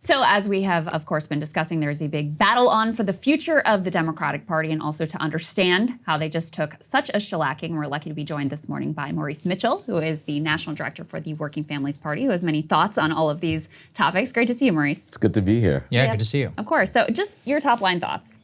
So as we have, of course, been discussing, there's a big battle on for the future of the Democratic Party and also to understand how they just took such a shellacking. We're lucky to be joined this morning by Maurice Mitchell, who is the National Director for the Working Families Party, who has many thoughts on all of these topics. Great to see you, Maurice. It's good to be here. Yeah, good to see you. Of course. So just your top line thoughts.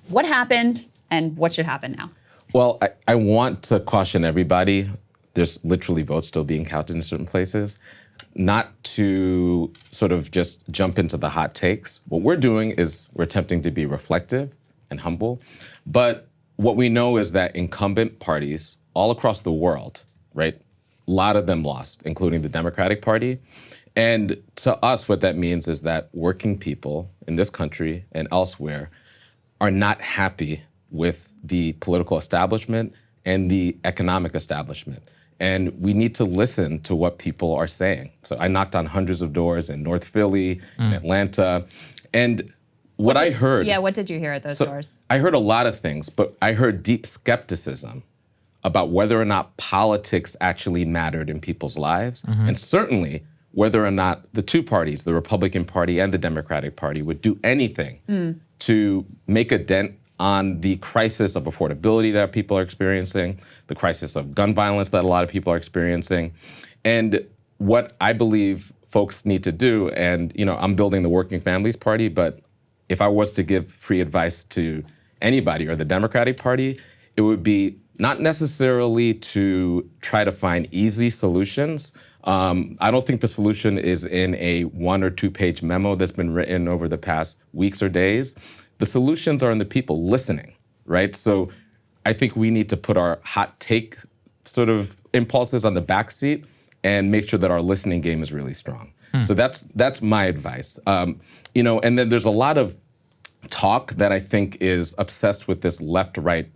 What happened and what should happen now? Well, I want to caution everybody, there's literally votes still being counted in certain places, not to sort of just jump into the hot takes. What we're doing is we're attempting to be reflective and humble. But what we know is that incumbent parties all across the world, right, a lot of them lost, including the Democratic Party. And to us, what that means is that working people in this country and elsewhere are not happy with the political establishment and the economic establishment. And we need to listen to what people are saying. So I knocked on hundreds of doors in North Philly, in Atlanta, and what I heard— Yeah, what did you hear at those doors? I heard a lot of things, but I heard deep skepticism about whether or not politics actually mattered in people's lives, and certainly whether or not the two parties, the Republican Party and the Democratic Party, would do anything to make a dent on the crisis of affordability that people are experiencing, the crisis of gun violence that a lot of people are experiencing. And what I believe folks need to do, and I'm building the Working Families Party, but if I was to give free advice to anybody or the Democratic Party, it would be not necessarily to try to find easy solutions. I don't think the solution is in a 1 or 2 page memo that's been written over the past weeks or days. The solutions are in the people listening, right? So I think we need to put our hot take sort of impulses on the back seat and make sure that our listening game is really strong. So that's my advice. And then there's a lot of talk that I think is obsessed with this left-right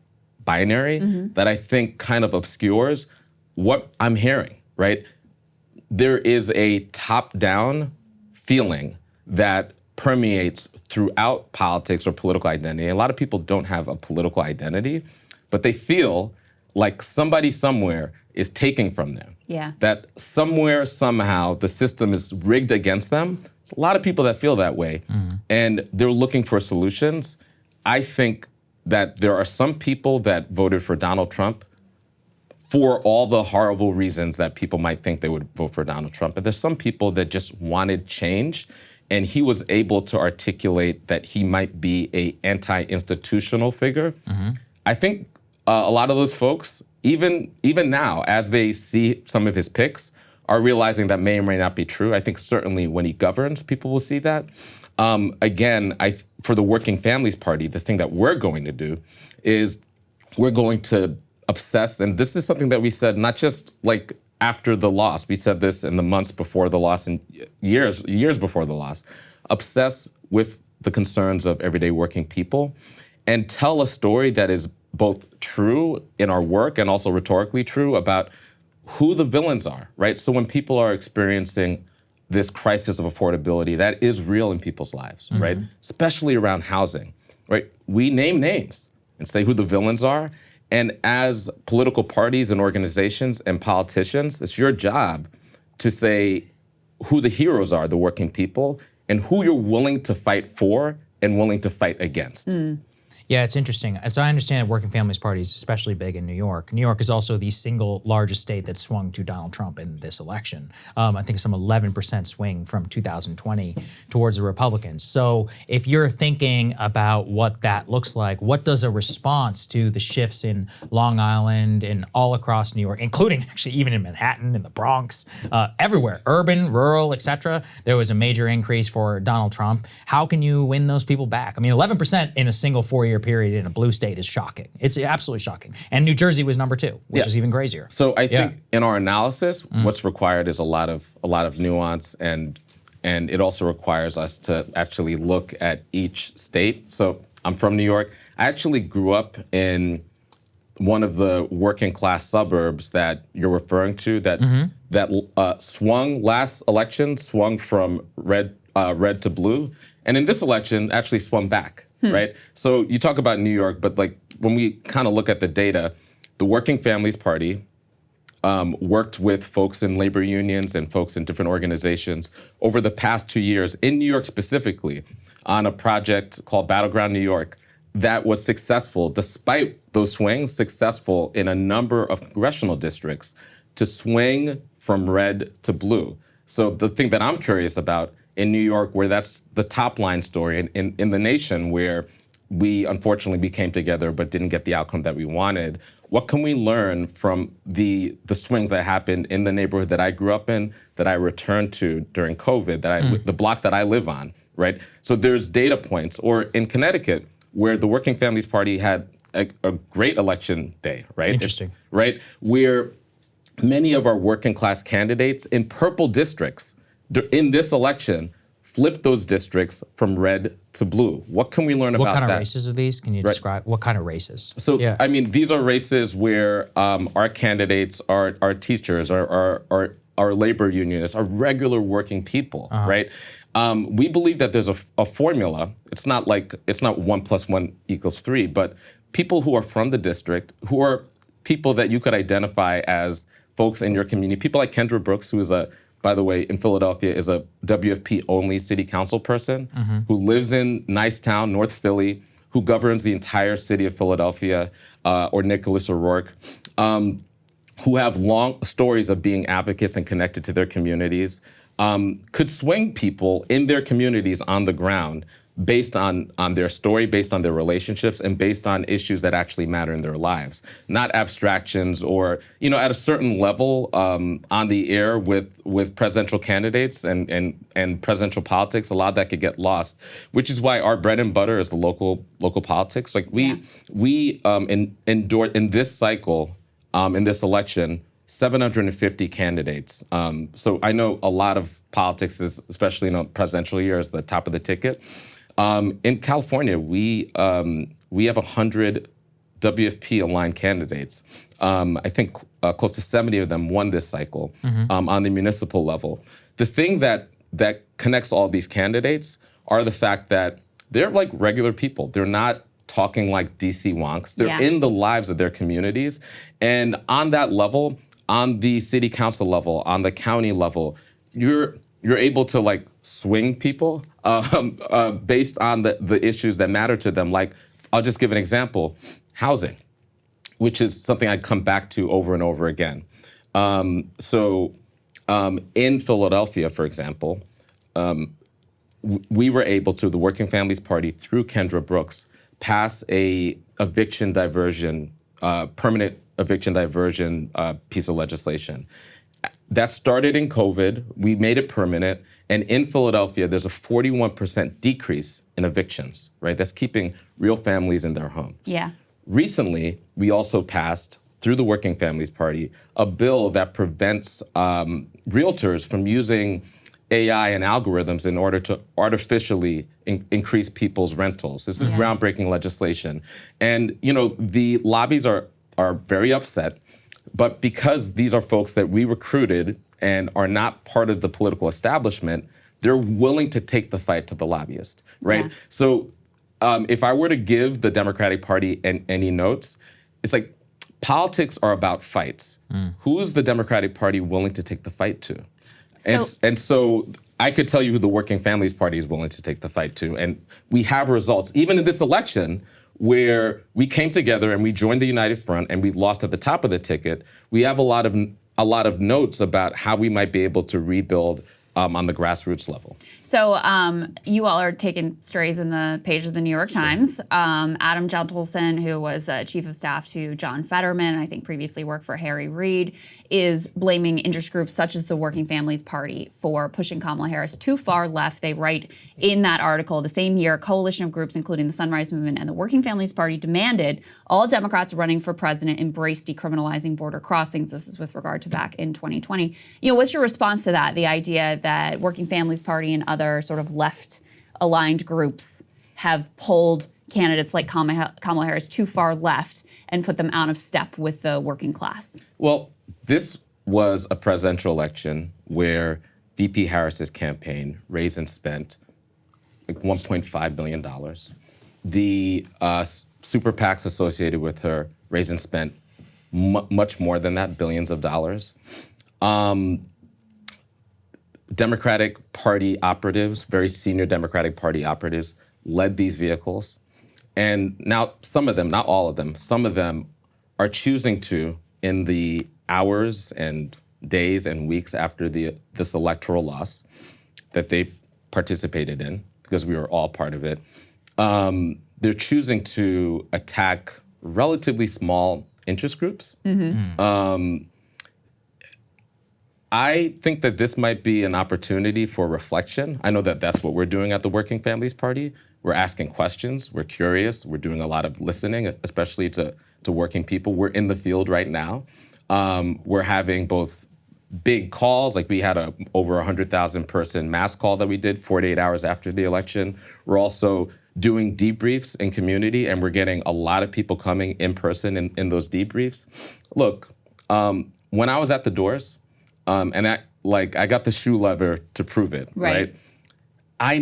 binary that I think kind of obscures what I'm hearing, right? There is a top-down feeling that permeates throughout politics or political identity. A lot of people don't have a political identity, but they feel like somebody somewhere is taking from them. Yeah. That somewhere, somehow, the system is rigged against them. There's a lot of people that feel that way, and they're looking for solutions. I think that there are some people that voted for Donald Trump for all the horrible reasons that people might think they would vote for Donald Trump. But there's some people that just wanted change, and he was able to articulate that he might be a anti-institutional figure. I think a lot of those folks, even now, as they see some of his picks, are realizing that may or may not be true. I think certainly when he governs, people will see that. Again, for the Working Families Party, the thing that we're going to do is we're going to obsess, and this is something that we said not just like after the loss, we said this in the months before the loss and years before the loss, obsess with the concerns of everyday working people and tell a story that is both true in our work and also rhetorically true about who the villains are, right? So when people are experiencing this crisis of affordability, that is real in people's lives, right? Especially around housing, right? We name names and say who the villains are. And as political parties and organizations and politicians, it's your job to say who the heroes are, the working people, and who you're willing to fight for and willing to fight against. Yeah, it's interesting. As I understand it, Working Families Party is especially big in New York. New York is also the single largest state that swung to Donald Trump in this election. I think some 11% swing from 2020 towards the Republicans. So if you're thinking about what that looks like, what does a response to the shifts in Long Island and all across New York, including actually even in Manhattan, in the Bronx, everywhere, urban, rural, et cetera, there was a major increase for Donald Trump. How can you win those people back? I mean, 11% in a single 4-year period in a blue state is shocking. It's absolutely shocking. And New Jersey was number 2, which is even crazier. So I think in our analysis, what's required is a lot of nuance, and it also requires us to actually look at each state. So I'm from New York. I actually grew up in one of the working class suburbs that you're referring to that swung last election, swung from red to blue, and in this election actually swung back. Right? So you talk about New York, but like when we kind of look at the data, the Working Families Party worked with folks in labor unions and folks in different organizations over the past 2 years in New York specifically on a project called Battleground New York that was successful, despite those swings, successful in a number of congressional districts to swing from red to blue. So the thing that I'm curious about in New York, where that's the top line story, in the nation where we unfortunately came together but didn't get the outcome that we wanted, what can we learn from the swings that happened in the neighborhood that I grew up in, that I returned to during COVID, the block that I live on, right? So there's data points, or in Connecticut, where the Working Families Party had a great election day, right? Interesting. Right? Where many of our working class candidates in purple districts in this election flipped those districts from red to blue. What can we learn about that? What kind of races are these? Can you describe what kind of races? So, yeah. I mean, these are races where our candidates are teachers, are labor unionists, are regular working people, right? We believe that there's a formula. It's not 1 + 1 = 3, but people who are from the district, who are people that you could identify as folks in your community, people like Kendra Brooks, who is by the way, in Philadelphia, is a WFP-only city council person who lives in Nicetown, North Philly, who governs the entire city of Philadelphia, or Nicholas O'Rourke, who have long stories of being advocates and connected to their communities, could swing people in their communities on the ground based on their story, based on their relationships, and based on issues that actually matter in their lives. Not abstractions or, at a certain level on the air with presidential candidates and presidential politics, a lot of that could get lost, which is why our bread and butter is the local politics. Like we endured in this cycle, in this election, 750 candidates. So I know a lot of politics is, especially in a presidential year, is the top of the ticket. In California, we have 100 WFP-aligned candidates. I think close to 70 of them won this cycle on the municipal level. The thing that connects all these candidates are the fact that they're like regular people. They're not talking like DC wonks. They're in the lives of their communities. And on that level, on the city council level, on the county level, you're able to swing people based on the issues that matter to them. Like, I'll just give an example, housing, which is something I come back to over and over again. In Philadelphia, for example, we were able to, the Working Families Party, through Kendra Brooks, pass a eviction diversion, permanent eviction diversion piece of legislation. That started in COVID. We made it permanent. And in Philadelphia, there's a 41% decrease in evictions, right? That's keeping real families in their homes. Yeah. Recently, we also passed, through the Working Families Party, a bill that prevents realtors from using AI and algorithms in order to artificially increase people's rentals. This is groundbreaking legislation. And, the lobbies are very upset. But because these are folks that we recruited and are not part of the political establishment, they're willing to take the fight to the lobbyist, right? Yeah. So if I were to give the Democratic Party any notes, it's like politics are about fights. Who's the Democratic Party willing to take the fight to? And so I could tell you who the Working Families Party is willing to take the fight to. And we have results, even in this election, where we came together and we joined the United Front and we lost at the top of the ticket. We have a lot of notes about how we might be able to rebuild on the grassroots level. So you all are taking strays in the pages of the New York Times. Adam Gentleson, who was chief of staff to John Fetterman, I think previously worked for Harry Reid, is blaming interest groups such as the Working Families Party for pushing Kamala Harris too far left. They write in that article, the same year, a coalition of groups, including the Sunrise Movement and the Working Families Party, demanded all Democrats running for president embrace decriminalizing border crossings. This is with regard to back in 2020. What's your response to that, the idea that Working Families Party and other sort of left-aligned groups have pulled candidates like Kamala Harris too far left and put them out of step with the working class? Well, this was a presidential election where VP Harris's campaign raised and spent like $1.5 billion. The super PACs associated with her raised and spent much more than that, billions of dollars. Democratic Party operatives, very senior Democratic Party operatives, led these vehicles. And now some of them, not all of them, some of them are choosing to, in the hours and days and weeks after this electoral loss that they participated in, because we were all part of it, they're choosing to attack relatively small interest groups. I think that this might be an opportunity for reflection. I know that that's what we're doing at the Working Families Party. We're asking questions, we're curious, we're doing a lot of listening, especially to working people. We're in the field right now. We're having both big calls, like we had over 100,000 person mass call that we did 48 hours after the election. We're also doing debriefs in community, and we're getting a lot of people coming in person in those debriefs. Look, when I was at the doors, and I got the shoe leather to prove it, right? I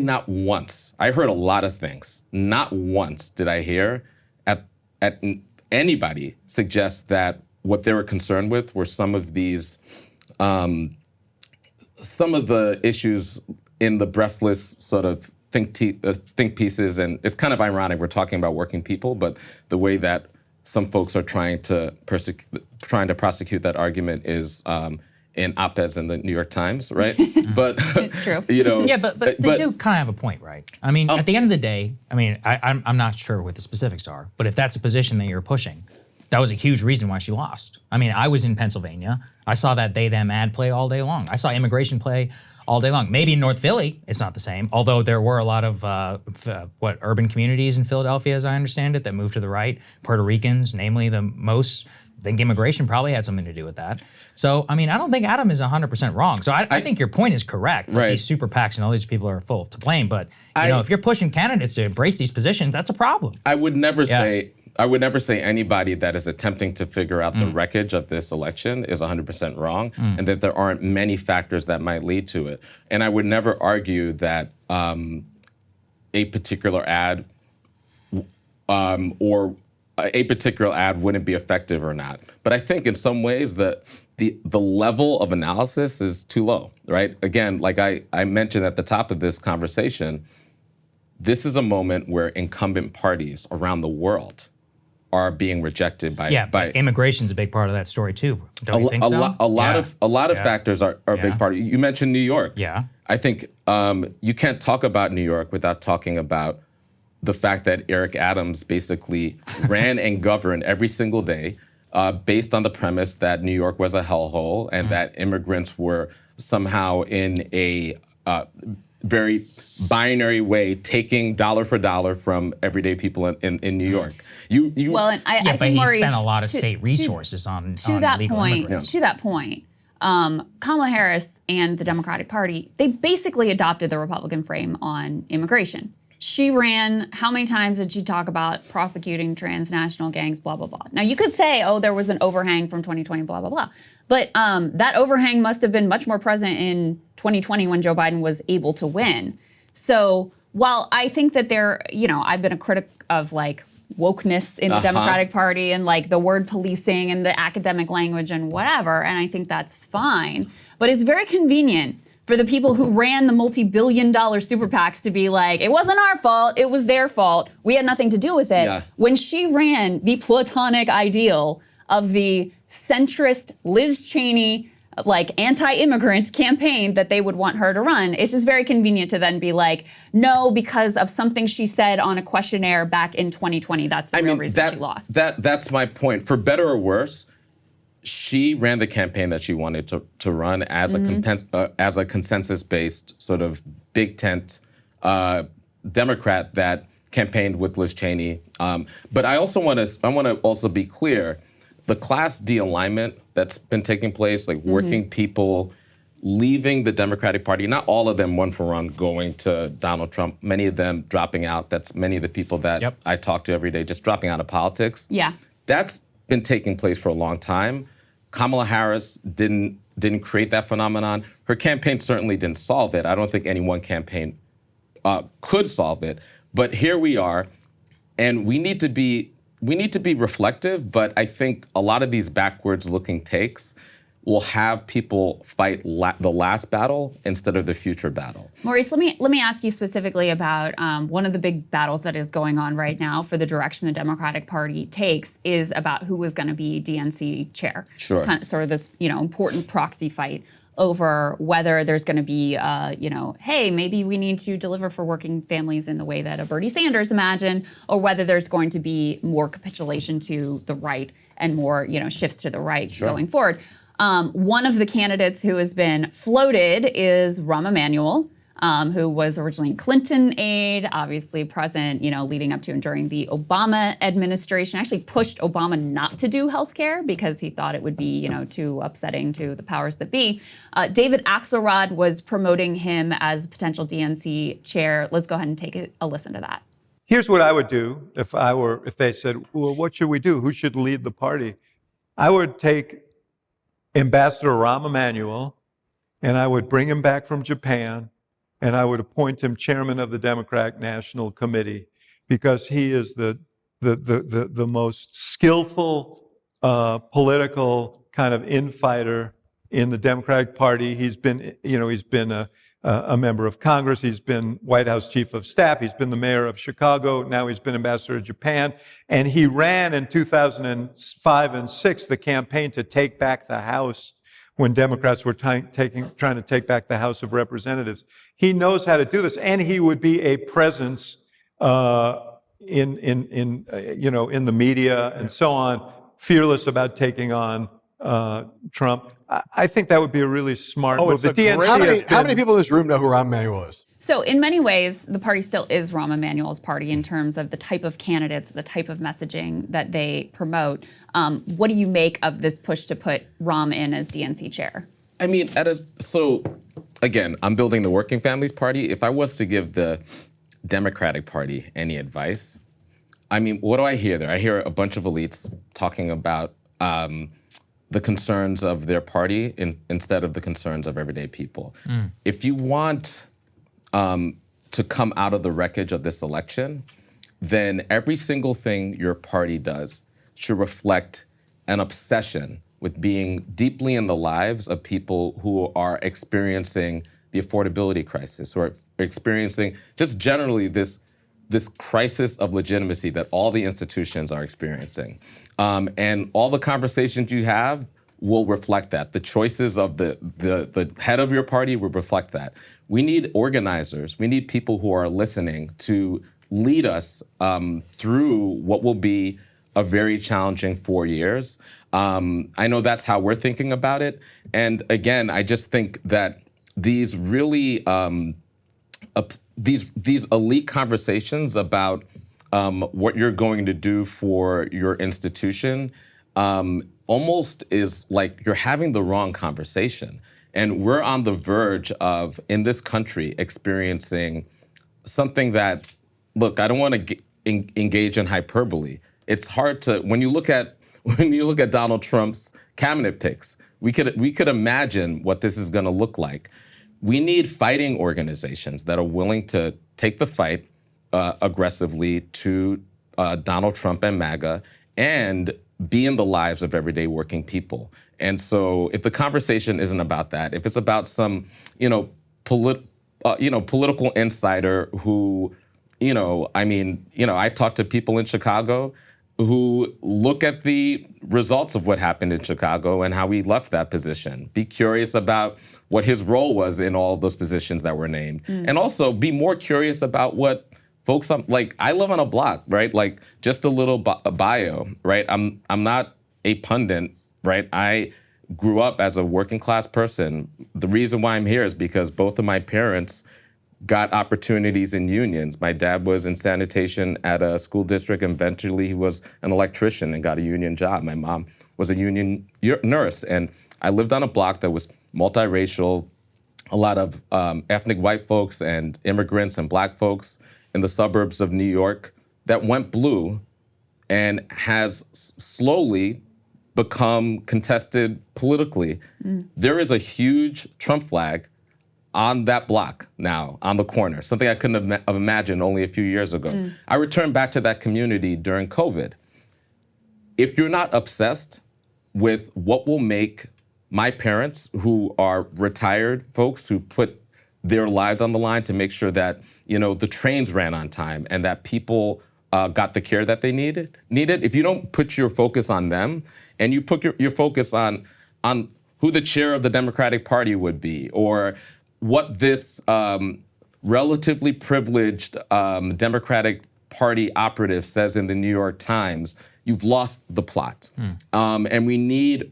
heard a lot of things. Not once did I hear at anybody suggest that what they were concerned with were some of these, some of the issues in the breathless sort of think pieces. And it's kind of ironic we're talking about working people, but the way that some folks are trying to prosecute that argument is in op-eds in the New York Times, right? But True. Yeah, but they do kind of have a point, right? I mean, at the end of the day, I mean, I'm not sure what the specifics are, but if that's a position that you're pushing, that was a huge reason why she lost. I mean, I was in Pennsylvania. I saw that they-them ad play all day long. I saw immigration play all day long. Maybe in North Philly, it's not the same, although there were a lot of, urban communities in Philadelphia, as I understand it, that moved to the right. Puerto Ricans, namely the most. I think immigration probably had something to do with that. So, I mean, I don't think Adam is 100% wrong. So I think your point is correct. That these super PACs and all these people are full to blame. But, you know, if you're pushing candidates to embrace these positions, that's a problem. I would never say anybody that is attempting to figure out the wreckage of this election is 100% wrong, and that there aren't many factors that might lead to it. And I would never argue that a particular ad or a particular ad wouldn't be effective or not. But I think in some ways that the level of analysis is too low, right? Again, like I mentioned at the top of this conversation, this is a moment where incumbent parties around the world are being rejected by but immigration's a big part of that story too. Don't you think so? A lot of factors are a big part. You mentioned New York. Yeah. I think you can't talk about New York without talking about the fact that Eric Adams basically ran and governed every single day based on the premise that New York was a hellhole and that immigrants were somehow in a very binary way taking dollar for dollar from everyday people in New York. Well, and I think but he Maurice, spent a lot of state resources on that illegal point. immigrants. To that point, Kamala Harris and the Democratic Party, they basically adopted the Republican frame on immigration. She ran, how many times did she talk about prosecuting transnational gangs, blah, blah, blah. Now, you could say, oh, there was an overhang from 2020, blah, blah, blah. But that overhang must have been much more present in 2020 when Joe Biden was able to win. So while I think that I've been a critic of like wokeness in the Democratic Party and like the word policing and the academic language and whatever, and I think that's fine. But it's very convenient for the people who ran the multi-billion-dollar super PACs to be like, it wasn't our fault, it was their fault, we had nothing to do with it. Yeah. When she ran the platonic ideal of the centrist Liz Cheney, like anti-immigrant campaign that they would want her to run, it's just very convenient to then be like, no, because of something she said on a questionnaire back in 2020, that's the real reason she lost. That's my point. For better or worse, she ran the campaign that she wanted to run as a consensus-based sort of big tent Democrat that campaigned with Liz Cheney. But I want to also be clear, the class de-alignment that's been taking place, like working people leaving the Democratic Party, not all of them one for one going to Donald Trump, many of them dropping out. That's many of the people that I talk to every day, just dropping out of politics. Yeah. That's been taking place for a long time. Kamala Harris didn't create that phenomenon. Her campaign certainly didn't solve it. I don't think any one campaign could solve it. But here we are, and we need to be we need to be reflective, but I think a lot of these backwards-looking takes will have people fight the last battle instead of the future battle. Maurice, let me ask you specifically about one of the big battles that is going on right now for the direction the Democratic Party takes is about who is going to be DNC chair. Sure. Kind of sort of this, important proxy fight over whether there's going to be, hey, maybe we need to deliver for working families in the way that a Bernie Sanders imagined, or whether there's going to be more capitulation to the right and more, shifts to the right going forward. One of the candidates who has been floated is Rahm Emanuel, who was originally Clinton aide, obviously present, leading up to and during the Obama administration, actually pushed Obama not to do healthcare because he thought it would be, too upsetting to the powers that be. David Axelrod was promoting him as potential DNC chair. Let's go ahead and take a listen to that. Here's what I would do if they said, well, what should we do? Who should lead the party? I would take Ambassador Rahm Emanuel, and I would bring him back from Japan, and I would appoint him chairman of the Democratic National Committee because he is the most skillful political kind of infighter in the Democratic Party. He's been a member of Congress. He's been White House Chief of Staff. He's been the mayor of Chicago. Now he's been ambassador to Japan. And he ran in 2005 and 6 the campaign to take back the House when Democrats were trying to take back the House of Representatives. He knows how to do this, and he would be a presence in the media and so on, fearless about taking on Trump. I think that would be a really smart move. The DNC how many people in this room know who Rahm Emanuel is? So in many ways, the party still is Rahm Emanuel's party in terms of the type of candidates, the type of messaging that they promote. What do you make of this push to put Rahm in as DNC chair? I mean, so again, I'm building the Working Families Party. If I was to give the Democratic Party any advice, I mean, what do I hear there? I hear a bunch of elites talking about the concerns of their party instead of the concerns of everyday people. If you want to come out of the wreckage of this election, then every single thing your party does should reflect an obsession with being deeply in the lives of people who are experiencing the affordability crisis, who are experiencing just generally this crisis of legitimacy that all the institutions are experiencing. And all the conversations you have will reflect that. The choices of the head of your party will reflect that. We need organizers. We need people who are listening to lead us through what will be a very challenging 4 years. I know that's how we're thinking about it. And again, I just think that these really these elite conversations about what you're going to do for your institution almost is like you're having the wrong conversation. And we're on the verge of, in this country, experiencing something that, look, I don't want to engage in hyperbole. It's hard to, when you look at Donald Trump's cabinet picks, we could imagine what this is going to look like. We need fighting organizations that are willing to take the fight aggressively to Donald Trump and MAGA and be in the lives of everyday working people. And so if the conversation isn't about that, if it's about some, political insider who, I talk to people in Chicago who look at the results of what happened in Chicago and how he left that position. Be curious about what his role was in all those positions that were named. And also be more curious about what folks, like, I live on a block, right? Like, just a little bio, right? I'm not a pundit, right? I grew up as a working class person. The reason why I'm here is because both of my parents got opportunities in unions. My dad was in sanitation at a school district, and eventually he was an electrician and got a union job. My mom was a union nurse, and I lived on a block that was multiracial, a lot of ethnic white folks and immigrants and black folks in the suburbs of New York that went blue and has slowly become contested politically. There is a huge Trump flag on that block now, on the corner, something I couldn't have imagined only a few years ago. I returned back to that community during COVID. if you're not obsessed with what will make my parents, who are retired folks who put their lives on the line to make sure that, the trains ran on time and that people got the care that they needed, if you don't put your focus on them and you put your focus on who the chair of the Democratic Party would be, or what this relatively privileged Democratic Party operative says in the New York Times, you've lost the plot. And we need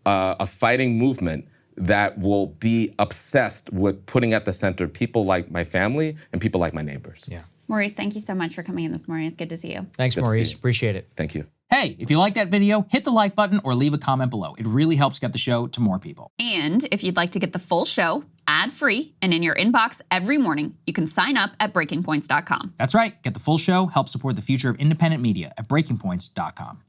a fighting movement that will be obsessed with putting at the center people like my family and people like my neighbors. Yeah. Maurice, thank you so much for coming in this morning. It's good to see you. Thanks, Good to Maurice. see you. Appreciate it. Thank you. Hey, if you like that video, hit the like button or leave a comment below. It really helps get the show to more people. And if you'd like to get the full show ad-free and in your inbox every morning, you can sign up at breakingpoints.com. That's right. Get the full show, help support the future of independent media at breakingpoints.com.